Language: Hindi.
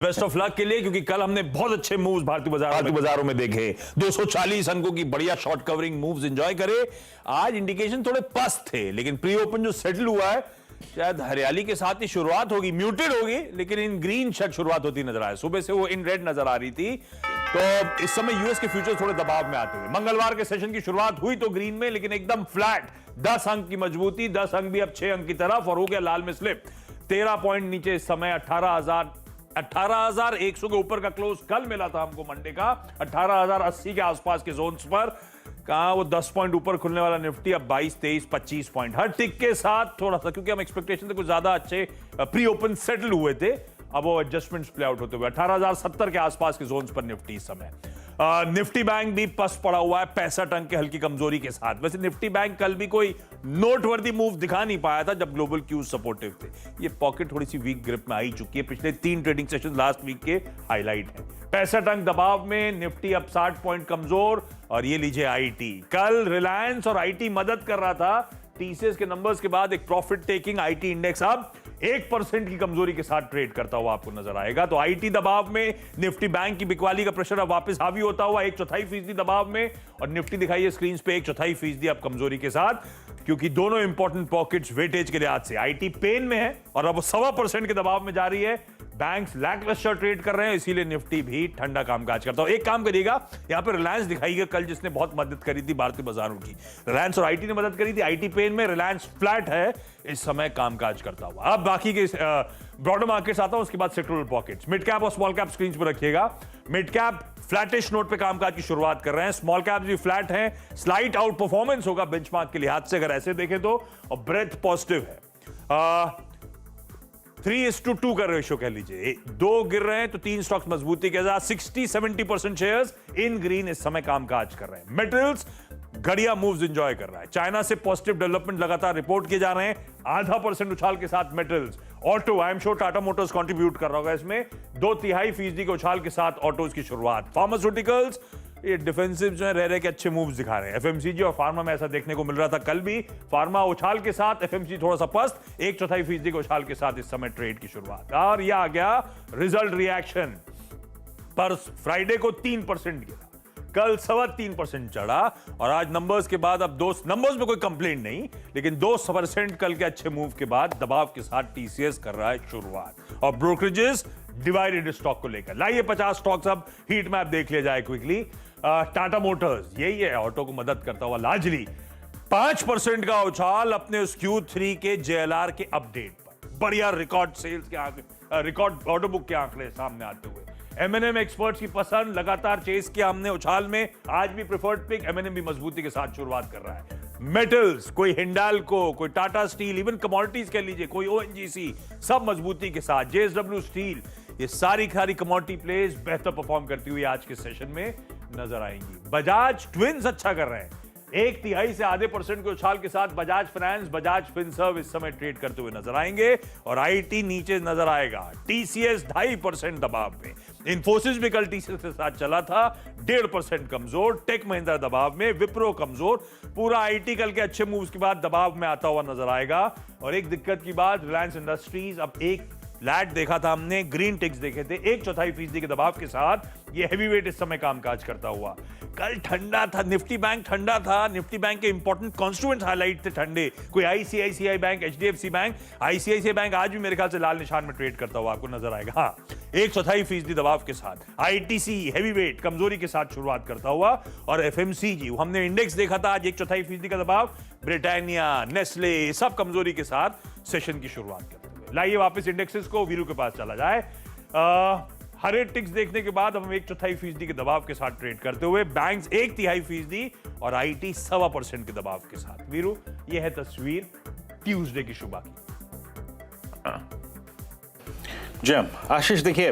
बेस्ट ऑफ लक के लिए, क्योंकि कल हमने बहुत अच्छे मूव्स भारतीय बाजारों में देखे। 240 अंकों की बढ़िया शॉर्ट कवरिंग मूव्स एंजॉय करे। आज इंडिकेशन थोड़े पस्त थे, लेकिन प्री ओपन जो सेटल हुआ है शायद हरियाली के साथ ही शुरुआत होगी, म्यूटेड होगी, लेकिन इन ग्रीन शायद शुरुआत होती नजर आए। सुबह से वो इन रेड नजर आ रही थी। तो इस समय यूएस के फ्यूचर्स थोड़े दबाव में आते हुए मंगलवार के सेशन की शुरुआत हुई तो ग्रीन में, लेकिन एकदम फ्लैट 10 अंक की मजबूती, 10 अंक भी अब 6 अंक की तरफ और हो गया लाल में स्लिप। 13 पॉइंट नीचे इस समय 18,100 के ऊपर का क्लोज कल मिला था हमको मंडे का, 18,080 के आसपास के जोन्स पर। कहा वो 10 पॉइंट ऊपर खुलने वाला निफ्टी अब 22, 23, 25 पॉइंट हर टिक के साथ थोड़ा सा, क्योंकि हम एक्सपेक्टेशन थे कुछ ज्यादा अच्छे प्री ओपन सेटल हुए थे, अब वो एडजस्टमेंट्स प्ले आउट होते हुए 18,070 के आसपास के जोन्स पर निफ्टी इस समय। निफ्टी बैंक भी पस पड़ा हुआ है 65 अंक के हल्की कमजोरी के साथ। वैसे निफ्टी बैंक कल भी कोई नोटवर्दी मूव दिखा नहीं पाया था जब ग्लोबल क्यूज सपोर्टिव थे। ये पॉकेट थोड़ी सी वीक ग्रिप में आई चुकी है, पिछले 3 ट्रेडिंग सेशन लास्ट वीक के हाईलाइट है। 65 अंक दबाव में, निफ्टी अब 60 पॉइंट कमजोर। और ये लीजिए आईटी, कल रिलायंस और आईटी मदद कर रहा था। टीसीएस के नंबर्स के बाद एक प्रॉफिट टेकिंग आईटी इंडेक्स अब 1% की कमजोरी के साथ ट्रेड करता हुआ आपको नजर आएगा। तो आईटी दबाव में, निफ्टी बैंक की बिकवाली का प्रेशर अब वापस हावी होता हुआ 1/4% दबाव में, और निफ्टी दिखाइए स्क्रीन पे 1/4% अब कमजोरी के साथ, क्योंकि दोनों इंपॉर्टेंट पॉकेट्स वेटेज के लिहाज से आईटी पेन में है और अब 1.25% के दबाव में जा रही है। बैंक्स लैकलस्टर ट्रेड कर रहे हैं, इसीलिए निफ्टी भी ठंडा कामकाज करता है। एक काम करिएगा, यहां पर रिलायंस दिखाइएगा कल जिसने बहुत मदद करी थी भारतीय बाजारों की। रिलायंस और आईटी ने मदद करी थी, आईटी पेन में, रिलायंस फ्लैट है इस समय कामकाज करता हुआ। अब बाकी के ब्रॉडर मार्केट्स आता हूं, उसके बाद सेक्टरल पॉकेट्स। मिड कैप और स्मॉल कैप स्क्रीन पर रखिएगा। मिड कैप फ्लैटिश नोट पे कामकाज की शुरुआत कर रहे हैं, स्मॉल कैप भी फ्लैट हैं। स्लाइट आउट परफॉर्मेंस होगा बेंचमार्क के लिहाज से अगर ऐसे देखें तो, और ब्रेथ पॉजिटिव है। 3:2 का रेशियो कह लीजिए, 2 गिर रहे हैं तो 3 स्टॉक्स मजबूती के साथ 60-70% शेयर्स इन ग्रीन इस समय कामकाज कर रहे हैं। मेटल्स घड़िया मूव्स एंजॉय कर रहा है, चाइना से पॉजिटिव डेवलपमेंट लगातार रिपोर्ट किए जा रहे हैं, 0.5% उछाल के साथ metals. Auto, I am sure Tata Motors contribute कर रहा होगा इसमें, 2/3% के उछाल के साथ ऑटोज की शुरुआत। फार्मास्यूटिकल्स, ये डिफेंसिव जो है रह रहे के अच्छे मूव्स दिखा रहे हैं। एफएमसीजी और फार्मा में ऐसा देखने को मिल रहा था कल भी, फार्मा उछाल के साथ, एफएमसीजी थोड़ा सा पस्त, 1/4% के उछाल के साथ इस समय ट्रेड की शुरुआत। और यह आ गया रिजल्ट रिएक्शन पर, फ्राइडे को 3% गिरा, कल 3.25% चढ़ा, और आज नंबर्स के बाद अब नंबर्स में कोई कंप्लेंट नहीं, लेकिन 2% कल के अच्छे मूव के बाद दबाव के साथ टीसीएस कर रहा है शुरुआत। और ब्रोकरेजेस डिवाइडेड स्टॉक को लेकर लाइए 50 स्टॉक्स अब हीट मैप देख लिया जाए क्विकली। टाटा मोटर्स, यही है ऑटो को मदद करता हुआ लार्जली, 5% का उछाल अपने उस Q3 के जेएलआर के अपडेट पर, बढ़िया रिकॉर्ड सेल्स के आंकड़े, रिकॉर्ड ऑर्डर बुक के आंकड़े सामने आते हुए। एमएनएम एक्सपर्ट्स की पसंद लगातार चेस किया हमने उछाल में, आज भी प्रेफर्ड पिक, एमएनएम भी मजबूती के साथ शुरुआत कर रहा है। मेटल्स, कोई हिंडाल्को, कोई टाटा स्टील, इवन कमोडिटीज कह लीजिए, कोई ओएनजीसी, सब मजबूती के साथ। जेएसडब्ल्यू स्टील, ये सारी कमोडिटी प्लेस बेहतर परफॉर्म करती हुई आज के सेशन में नजर आएंगी। बजाज ट्विंस अच्छा कर रहे हैं, 1/3 से आधे % के उछाल के साथ बजाज फाइनेंस, बजाज फिनसर्व इस समय ट्रेड करते हुए नजर आएंगे, और आईटी नीचे नजर आएगा। टीसीएस 2.5% दबाव में, इंफोसिस भी कल टीसीएस के साथ चला था, 1.5% कमजोर। टेक महिंद्रा दबाव में, विप्रो कमजोर। पूरा आईटी कल के अच्छे मूव्स के बाद दबाव में आता हुआ नजर आएगा। और एक दिक्कत की बात, रिलायंस इंडस्ट्रीज अब एक फ्लैट देखा था हमने, ग्रीन टिक्स देखे थे, 1/4% के दबाव के साथ ये हैवीवेट इस समय कामकाज करता हुआ। कल ठंडा था, निफ्टी बैंक ठंडा था, निफ्टी बैंक के इंपॉर्टेंट कॉन्स्टिट्यूएंट्स हाईलाइट थे ठंडे, कोई ICICI bank, HDFC bank. ICICI bank आज भी मेरे ख्याल से लाल निशान में ट्रेड करता हुआ आपको नजर आएगा। हाँ, 1/4% दबाव के साथ। आईटीसी हैवीवेट कमजोरी के साथ शुरुआत करता हुआ, और एफएमसीजी हमने इंडेक्स देखा था आज 1/4% का दबाव, ब्रिटानिया, नेस्ले, सब कमजोरी के साथ सेशन की शुरुआत करते हुए। लाइए वापस इंडेक्सेस को, वीरू के पास चला जाए। हर एक टिक्स देखने के बाद हम 1/4% के दबाव के साथ ट्रेड करते हुए, बैंक्स 1/3% और आईटी 1.25% के दबाव के साथ। वीरू, यह है तस्वीर ट्यूसडे की सुबह की। जी आशीष, देखिए